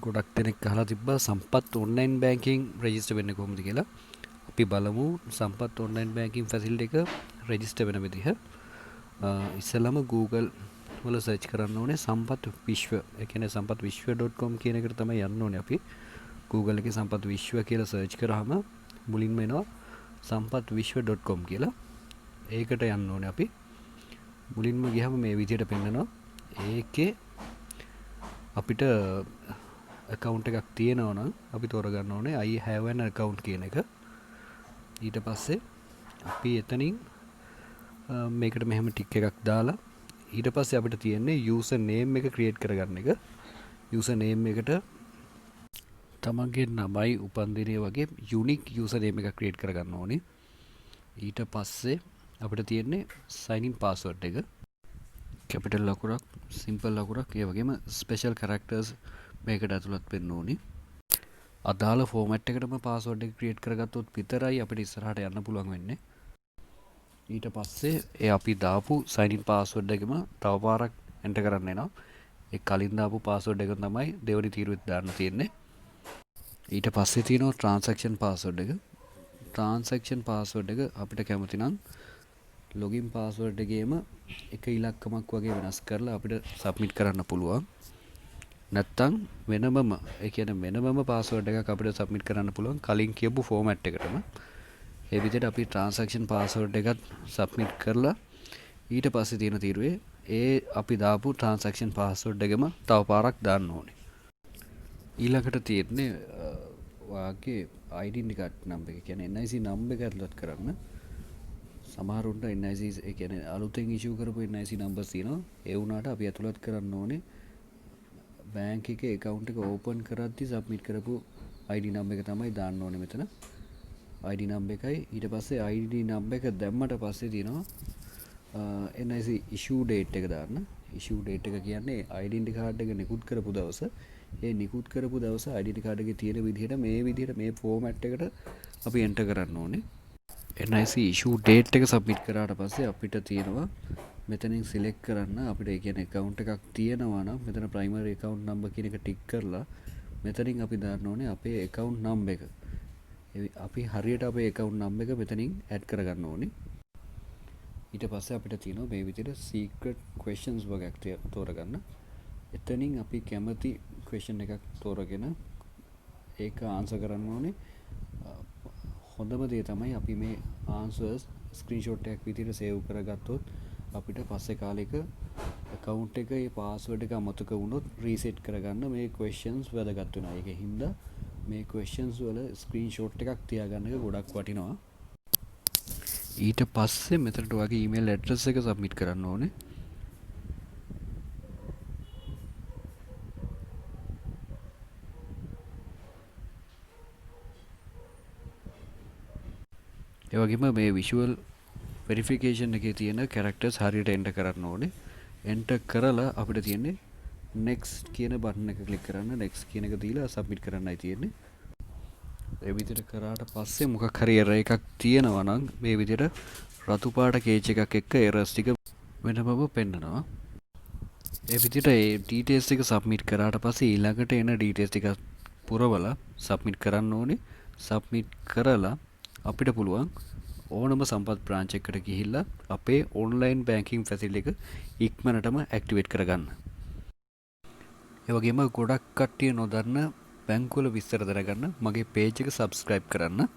ගොඩක් දෙනෙක් අහලා තිබ්බා සම්පත් ඔන්ලයින් බැංකින් රෙජිස්ටර් වෙන්නේ කොහොමද කියලා. අපි බලමු සම්පත් ඔන්ලයින් බැංකින් ෆැසිලිටි එක රෙජිස්ටර් වෙන විදිහ. ඉස්සෙල්ලාම Google වල සර්ච් කරන්න ඕනේ සම්පත් විශ්ව. ඒ කියන්නේ sampathvishwa.com කියන එකට තමයි යන්න ඕනේ අපි. Google එකේ සම්පත් විශ්ව කියලා සර්ච් කරාම මුලින්ම එනවා sampathvishwa.com කියලා. ඒකට යන්න ඕනේ අපි. මුලින්ම ගියහම මේ විදිහට පෙන්නනවා. ඒකේ අපිට account එකක් තියෙනවා නම් අපි තෝරගන්න ඕනේ I have an account කියන එක. ඊට පස්සේ අපි එතනින් මේකට මෙහෙම ටික් එකක් දාලා ඊට පස්සේ අපිට තියෙන්නේ user name එක create කරගන්න එක. user name එකට තමන්ගේ නමයි උපන්දිනය වගේ unique user name එකක් create කරගන්න ඕනේ. ඊට පස්සේ අපිට තියෙන්නේ sign in password එක. capital ලකුණක් simple ලකුණක් ඒ වගේම special characters මේකට ඇතුළත් වෙන්න ඕනි. අදාළ format එකටම password එක create කරගත්තොත් විතරයි අපිට ඉස්සරහට යන්න පුළුවන් වෙන්නේ. ඊට පස්සේ ඒ අපි දාපු sign in password එකම තව පාරක් enter කරන්න එනවා. ඒ කලින් දාපු password එක තමයි දෙවෙනි තීරුවෙත් දාන්න තියෙන්නේ. ඊට පස්සේ තියෙනවා transaction password එක. transaction password එක අපිට කැමති නම් login password එකේම එක ඉලක්කමක් වගේ වෙනස් කරලා අපිට submit කරන්න පුළුවන්. නැත්තම් වෙනමම ඒ කියන්නේ වෙනමම password එකක් අපිට submit කරන්න පුළුවන් කලින් කියපු format එකටම. ඒ විදිහට අපි transaction password එකත් submit කරලා ඊට පස්සේ තියෙන තීරුවේ ඒ අපි දාපු transaction password එකම තව පාරක් දාන්න ඕනේ. ඊළඟට තියෙන්නේ ඔයාගේ identity card number එක කියන්නේ NIC number එක ඇතුළත් කරන්න. සමහරුන්ට NIC ඒ කියන්නේ අලුතෙන් issue කරපු NIC numbers තියෙනවා. ඒ වුණාට අපි ඇතුළත් කරන්න ඕනේ බැංක් එකේ account එක open කරද්දි submit කරපු ID number එක තමයි දාන්න ඕනේ මෙතන. ID number එකයි ඊට පස්සේ ID number එක දැම්මට පස්සේ තියෙනවා NIC issue date එක දාන්න. issue date එක කියන්නේ identity card එක නිකුත් කරපු දවස. ඒ නිකුත් කරපු දවස identity card එකේ තියෙන විදිහට මේ විදිහට මේ format එකට අපි enter කරන්න ඕනේ. NIC issue date එක submit කරාට පස්සේ අපිට තියෙනවා මෙතනින් select කරන්න අපිට ඒ කියන්නේ account එකක් තියෙනවා නම් මෙතන primary account number කියන එක tick කරලා මෙතනින් අපි දාන්න ඕනේ අපේ account number එක. අපි හරියට අපේ account number එක මෙතනින් add කරගන්න ඕනේ. ඊට පස්සේ අපිට තියෙනවා මේ විදිහට secret questions වගේක් තෝරගන්න. එතනින් අපි කැමති question එකක් තෝරගෙන ඒක answer කරන්න ඕනේ. හොඳම දේ තමයි අපි මේ answers screenshot එකක් විදිහට save කරගත්තොත් අපිට පස්සේ කාලෙක account එකේ password එක අමතක වුණොත් reset කරගන්න මේ questions වැදගත් වෙනවා. ඒකෙන් හින්දා මේ questions වල screenshot එකක් තියාගන්න එක ගොඩක් වටිනවා. ඊට පස්සේ මෙතනට ඔයාගේ email address එක submit කරන්න ඕනේ. ඒ වගේම මේ visual verification එකේ තියෙන characters හරියට enter කරන්න ඕනේ. enter කරලා අපිට තියෙන්නේ next කියන button එක click කරන්න. next කියන එක දීලා submit කරන්නයි තියෙන්නේ. ඒ විදිහට කරාට පස්සේ මොකක් හරි error එකක් තියෙනවා නම් මේ විදිහට රතු පාට කේජ් එකක් එක්ක errors ටික වෙනමම පෙන්නනවා. ඒ විදිහට ඒ details ටික submit කරාට පස්සේ ඊළඟට එන details ටික පුරවලා submit කරන්න ඕනේ. submit කරලා අපිට පුළුවන් ඕනම සම්පත් බ්‍රාන්ච් එකකට ගිහිල්ලා අපේ ඔන්ලයින් බැංකින් ෆැසිලිටි එක ඉක්මනටම ඇක්ටිවේට් කරගන්න. ඒ වගේම ගොඩක් කට්ටිය නොදන්න බැංකුවල විස්තර දැනගන්න මගේ page එක subscribe කරන්න.